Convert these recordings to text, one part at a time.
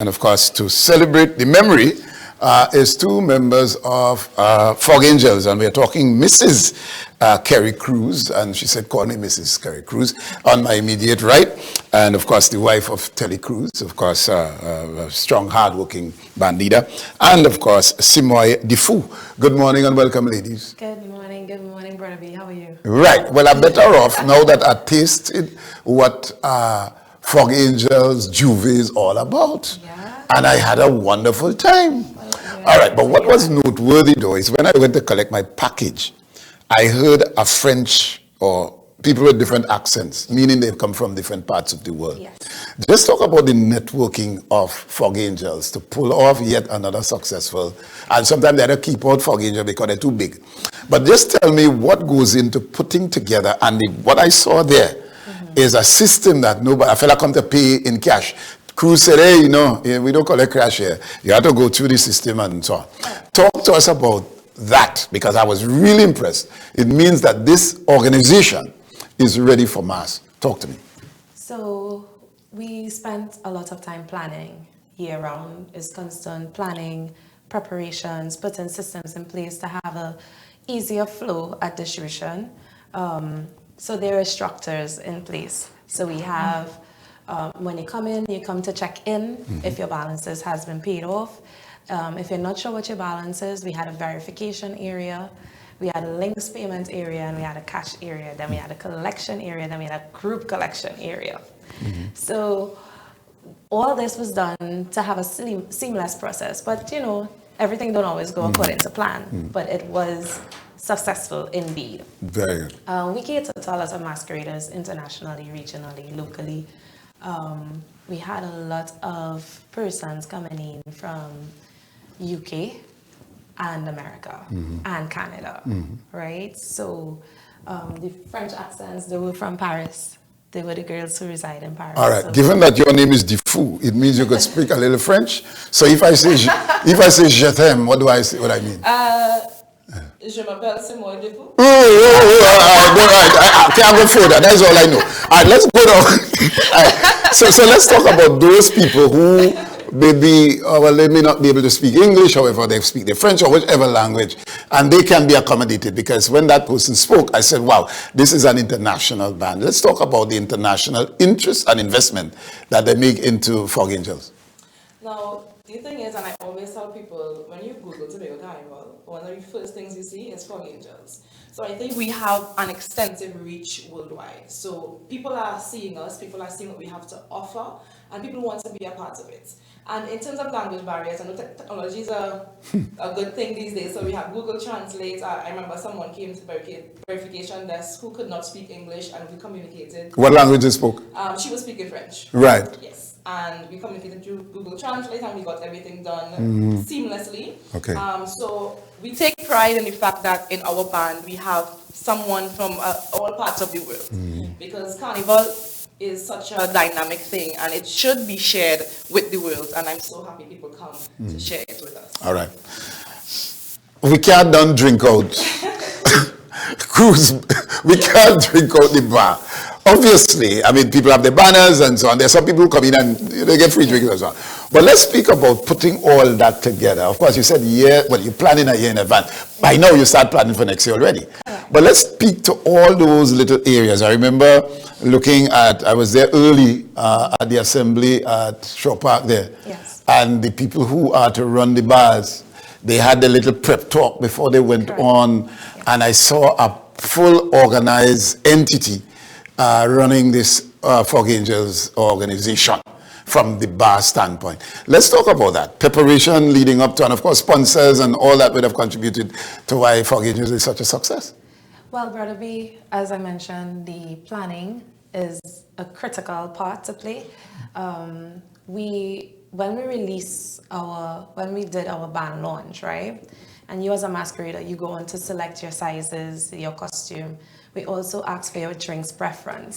And of course, to celebrate the memory is two members of Fog Angels. And we are talking Mrs. Kerry Cruz. And she said, call me Mrs. Kerry Cruz on my immediate right. And of course, the wife of Telly Cruz, of course, a strong, hard-working band leader. And of course, Simoy Difu. Good morning and welcome, ladies. Good morning, Brother B. How are you? Right. Well, I'm better off now that I tasted what Fog Angels, Juby is all about. Yeah. And I had a wonderful time. Well, yeah. All right, but what was noteworthy though is when I went to collect my package, I heard a French or people with different accents, meaning they come from different parts of the world. Yes. Just talk about the networking of Fog Angels to pull off yet another successful, and sometimes they don't keep out Fog Angel because they're too big. But just tell me what goes into putting together, and what I saw there is a system that nobody, a fella come to pay in cash. Cruz said, hey, you know, we don't collect cash here. You have to go through the system and so on. Talk to us about that, because I was really impressed. It means that this organization is ready for mass. Talk to me. So we spent a lot of time planning year round. It's constant planning, preparations, putting systems in place to have a easier flow at distribution. So there are structures in place. So we have, when you come in, you come to check in if your balances has been paid off. If you're not sure what your balance is, we had a verification area, we had a links payment area, and we had a cash area, then we had a collection area, then we had a group collection area. So all this was done to have a seamless process, but you know, everything don't always go according to plan, but it was successful indeed. Very good. We cater to a lot of masqueraders internationally, regionally, locally. We had a lot of persons coming in from UK and America and Canada, right? So the French accents, they were from Paris. They were the girls who reside in Paris. All right. So. Given that your name is Difu, it means you could speak a little French. So if I say je t'aime, what do I say? What I mean? Je m'appelle Simoy Difu. I can't go further. That's all I know. All right, let's go down. So let's talk about those people who maybe, well, they may not be able to speak English, however, they speak the French or whichever language, and they can be accommodated, because when that person spoke, I said, wow, this is an international band. Let's talk about the international interest and investment that they make into Fog Angels. Now, the thing is, and I always tell people, when you Google Tobago Carnival, one of the first things you see is Fog Angels. So I think we have an extensive reach worldwide. So people are seeing us, people are seeing what we have to offer, and people want to be a part of it. And in terms of language barriers, I know technology is a good thing these days. So we have Google Translate. I remember someone came to the verification desk who could not speak English, and we communicated. What language they spoke? She was speaking French. Right. Yes. And we communicated through Google Translate, and we got everything done seamlessly. Okay. So we take pride in the fact that in our band we have someone from all parts of the world, because Carnival is such a dynamic thing, and it should be shared with the world. And I'm so happy people come to share it with us. All right. We can't done drink out. Cruise, we can't drink out the bar. Obviously, I mean, people have the banners and so on. There's some people who come in and they get free drinks and so on. But let's speak about putting all that together. Of course, you said you're planning a year in advance. By now, you start planning for next year already. But let's speak to all those little areas. I remember looking at, I was there early at the assembly at Shaw Park there. Yes. And the people who are to run the bars, they had the little prep talk before they went on. Yes. And I saw a full organized entity running this Fog Angels organization from the bar standpoint. Let's talk about that. Preparation leading up to, and of course, sponsors and all that would have contributed to why Fog Angels is such a success. Well, Brother B, as I mentioned, the planning is a critical part to play. When we did our band launch, right? And you as a masquerader, you go on to select your sizes, your costume. We also ask for your drinks preference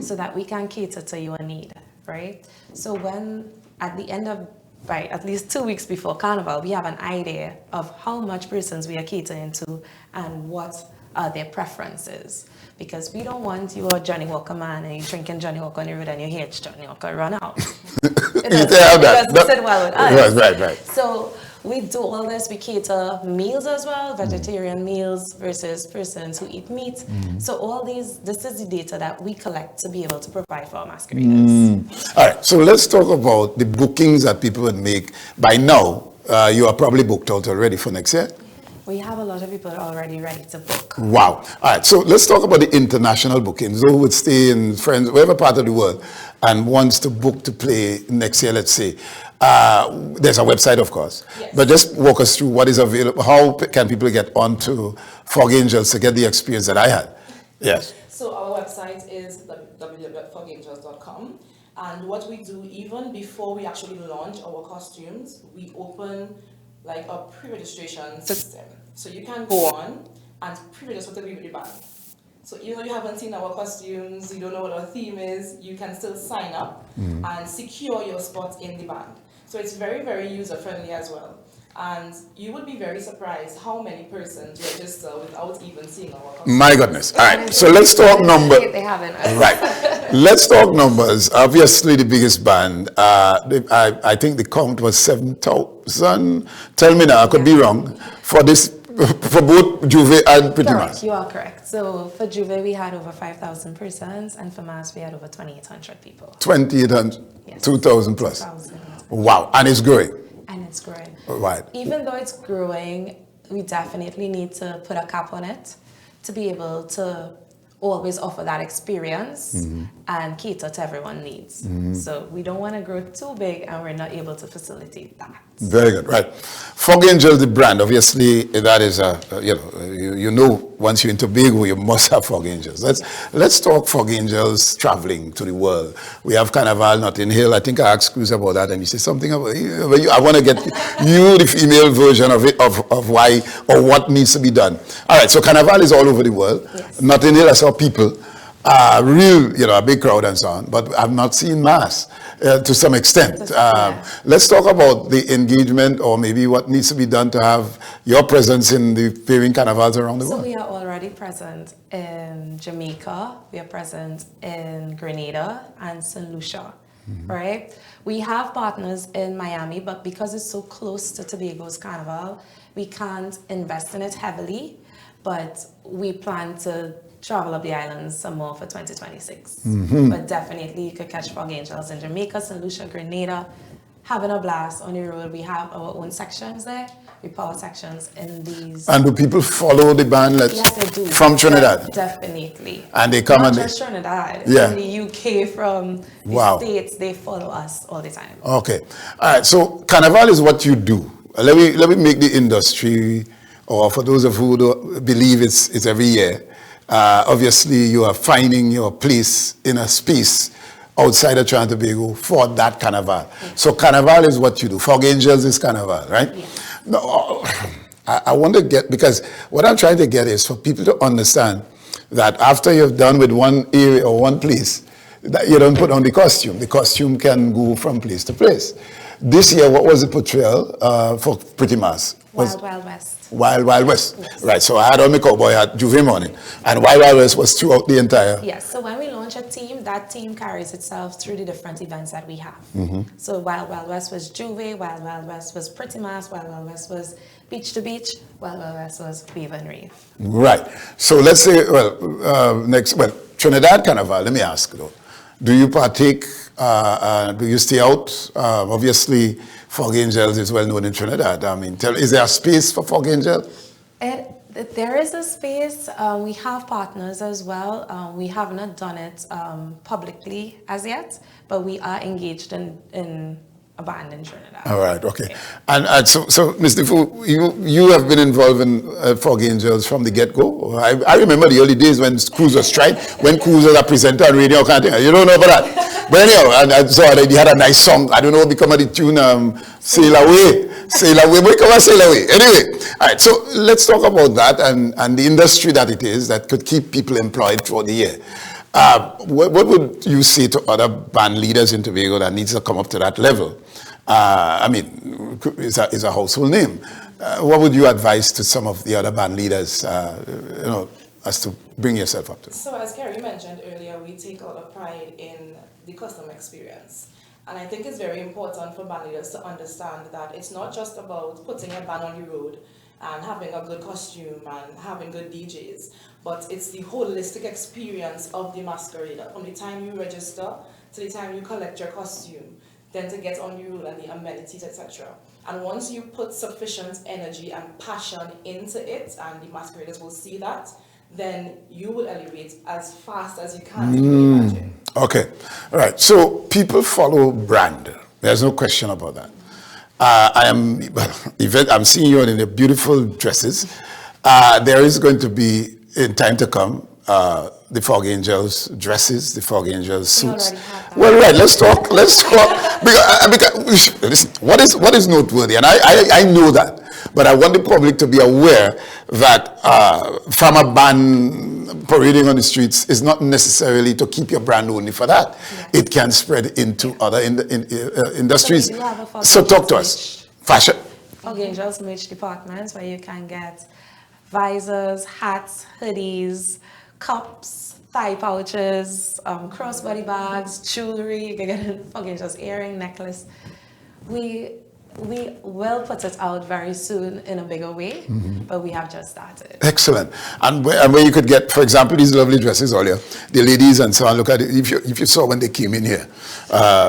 so that we can cater to your need, right? So when at the end of, right, at least 2 weeks before Carnival, we have an idea of how much persons we are catering to and what their preferences. Because we don't want you a Johnny Walker man and you're drinking Johnny Walker on the road and you hear Johnny Walker run out. It doesn't sit well with us. Right. So we do all this. We cater meals as well, vegetarian meals versus persons who eat meat. So all this is the data that we collect to be able to provide for our masqueraders. All right, so let's talk about the bookings that people would make. By now, you are probably booked out already for next year. We have a lot of people already ready to book. Wow. All right, so let's talk about the international bookings. Those who would stay in France, whatever part of the world, and wants to book to play next year, let's say. There's a website, of course. Yes. But just walk us through what is available. How can people get onto Fog Angels to get the experience that I had? Yes. So our website is www.fogangels.com. And what we do, even before we actually launch our costumes, we open like a pre-registration system. So you can go on and pre-register to be with the band. So even though you haven't seen our costumes, you don't know what our theme is, you can still sign up and secure your spot in the band. So it's very, very user-friendly as well. And you would be very surprised how many persons register without even seeing our costumes. My goodness. All right, so let's talk numbers. They haven't. Right. Let's talk numbers. Obviously, the biggest band, I think the count was 7,000. Tell me now, I could be wrong. For this, for both Juby and Pretty Correct, Mas. you are correct. So for Juby, we had over 5,000 persons, and for Mas, we had over 2,800 people. 2,800, Yes. 2,000 plus. 2,000. Wow, and it's growing. And it's growing. Right. Even though it's growing, we definitely need to put a cap on it to be able to always offer that experience and cater to everyone's needs. So we don't want to grow too big and we're not able to facilitate that. Very good, right. Fog Angels, the brand, obviously that is you know once you're in Tobago, you must have Fog Angels. Let's talk Fog Angels traveling to the world. We have Carnival, Notting Hill. I think I asked Cruz about that, and he said something about I want to get you the female version of it, of why or what needs to be done. All right, so Carnival is all over the world. Yes. Notting Hill, I saw people, a big crowd and so on, but I've not seen mass. To some extent. Let's talk about the engagement or maybe what needs to be done to have your presence in the paving carnivals around the world. So we are already present in Jamaica, we are present in Grenada and St. Lucia, right? We have partners in Miami, but because it's so close to Tobago's Carnival, we can't invest in it heavily, but we plan to travel up the islands some more for 2026. But definitely you could catch Fog Angels in Jamaica, St. Lucia, Grenada, having a blast on the road. We have our own sections there. We power sections in these. And do people follow the band Yes, they do. from Trinidad? Definitely. And they come Not and just Trinidad. Yeah. From the UK, from the States, they follow us all the time. Okay. All right. So Carnival is what you do. Let me make the industry, or for those of who don't believe it's every year. Obviously, you are finding your place in a space outside of Trinidad and Tobago for that carnival. Yes. So carnival is what you do. Fog Angels is carnival, right? Yes. No, I want to get, because what I'm trying to get is for people to understand that after you've done with one area or one place, that you don't put on the costume. The costume can go from place to place. This year, what was the portrayal for Pretty Mas? Wild Wild West. Wild Wild West. Yes. Right, so I had on my cowboy hat Juby morning, and Wild Wild West was throughout the entire. Yes, so when we launch a team, that team carries itself through the different events that we have. So Wild Wild West was Juby, Wild Wild West was Pretty Mas, Wild Wild West was Beach to Beach, Wild Wild West was Wave and Rave. Right, so let's say, Trinidad Carnival, let me ask though. Do you partake, do you stay out? Obviously, Fog Angels is well known in Trinidad. I mean, is there a space for Fog Angels? There is a space. We have partners as well. We have not done it publicly as yet, but we are engaged in a band in Trinidad. All right, okay. And so Mr. Fu, you have been involved in Fog Angels from the get-go. I remember the early days when Cruz was tried, when Cruz was a presenter on radio, kind of thing. You don't know about that. But anyhow, I saw that he had a nice song. I don't know what become of the tune, Sail Away. Sail Away, but come on, Sail Away. Anyway, all right, so let's talk about that and the industry that it is that could keep people employed throughout the year. What would you say to other band leaders in Tobago that needs to come up to that level? I mean, is a household name. What would you advise to some of the other band leaders, as to bring yourself up to? So as Carrie mentioned earlier, we take a lot of pride in the customer experience. And I think it's very important for band leaders to understand that it's not just about putting a band on the road and having a good costume and having good DJs, but it's the holistic experience of the masquerader, from the time you register to the time you collect your costume, then to get on the road and the amenities, etc. And once you put sufficient energy and passion into it, and the masqueraders will see that, then you will elevate as fast as you can. Imagine. Okay, all right. So people follow brand. There's no question about that. I'm seeing you in the beautiful dresses. There is going to be, in time to come, the Fog Angels dresses, the Fog Angels suits. Well, right. Let's talk. Because listen, what is noteworthy, and I know that, but I want the public to be aware that farmer band parading on the streets is not necessarily to keep your brand only for that. Yes. It can spread into other industries. So talk to us. Fashion. Fog Angels merch departments where you can get visors, hats, hoodies, cups, thigh pouches, crossbody bags, jewelry. You can get Fog Angels earring, necklace. We will put it out very soon in a bigger way, but we have just started. Excellent. And where you could get, for example, these lovely dresses earlier, the ladies and so on, look at it. If you saw when they came in here,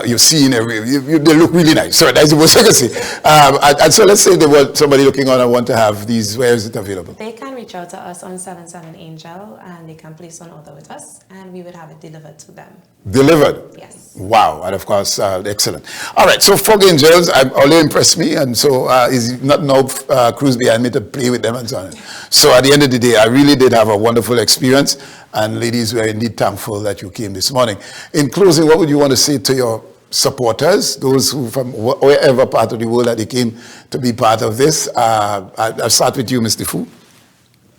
you've seen, they look really nice. So that's the most I can say. And so let's say somebody looking on and want to have these, where is it available? They can reach out to us on 77 Angel and they can place an order with us and we would have it delivered to them. Delivered? Yes. Wow. And of course, excellent. All right. So Fog Angels, only impressed me. And so is not no cruise behind me to play with them and so on. So at the end of the day, I really did have a wonderful experience. And ladies, we are indeed thankful that you came this morning. In closing, what would you want to say to your supporters, those who from wherever part of the world that they came to be part of this? I'll start with you, Mr. Fu.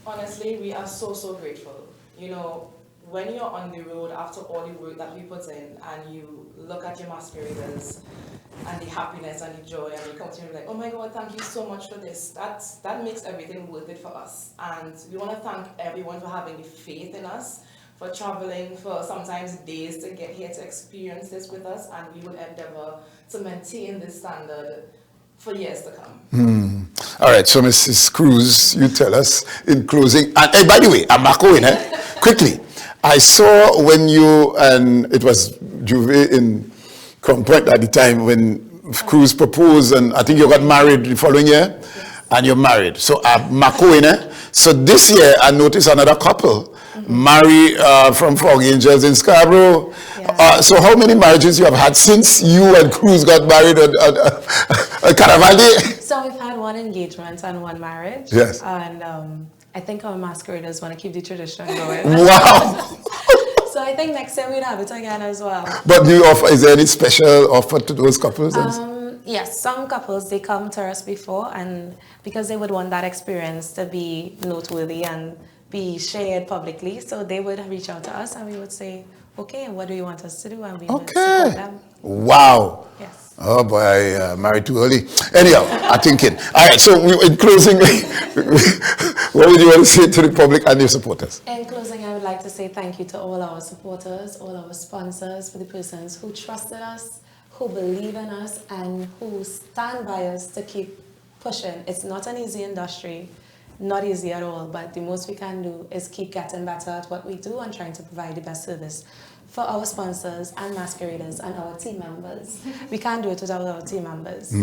Honestly, we are so grateful. You know, when you're on the road after all the work that we put in and you look at your masqueraders and the happiness and the joy and you come to me like, oh my God, thank you so much for this. That makes everything worth it for us. And we want to thank everyone for having the faith in us, for traveling for sometimes days to get here to experience this with us, and we will endeavor to maintain this standard for years to come. All right, so Mrs. Cruz, you tell us in closing. And hey, by the way, I'm back in, quickly. I saw when you, and it was Juby in Crown Point at the time when Cruz proposed, and I think you got married the following year, and you're married. So so this year I noticed another couple marry from Fog Angels in Scarborough. Yeah. So how many marriages you have had since you and Cruz got married on Carnival Day? So we've had one engagement and one marriage. Yes. And I think our masqueraders want to keep the tradition going. Wow. So I think next year we'd have it again as well. But do you offer, is there any special offer to those couples? Yes, some couples, they come to us before, and because they would want that experience to be noteworthy and be shared publicly, so they would reach out to us and we would say, okay, what do you want us to do? And we would support them. Wow. Yes. Oh boy, I married too early. Anyhow, I'm thinking. All right, so in closing, what would you want to say to the public and your supporters? In closing, I would like to say thank you to all our supporters, all our sponsors, for the persons who trusted us, who believe in us, and who stand by us to keep pushing. It's not an easy industry, not easy at all, but the most we can do is keep getting better at what we do and trying to provide the best service for our sponsors and masqueraders and our team members. We can't do it without our team members.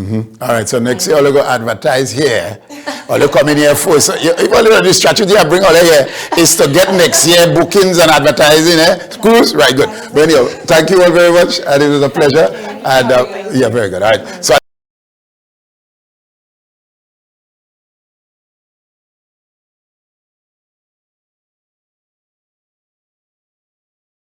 All right, so next year, I'll go advertise here. I'll come in here first. So the strategy I bring all here is to get next year bookings and advertising. Cruise? Right, good. But anyhow, thank you all very much, and it was a pleasure. And yeah, very good. All right. So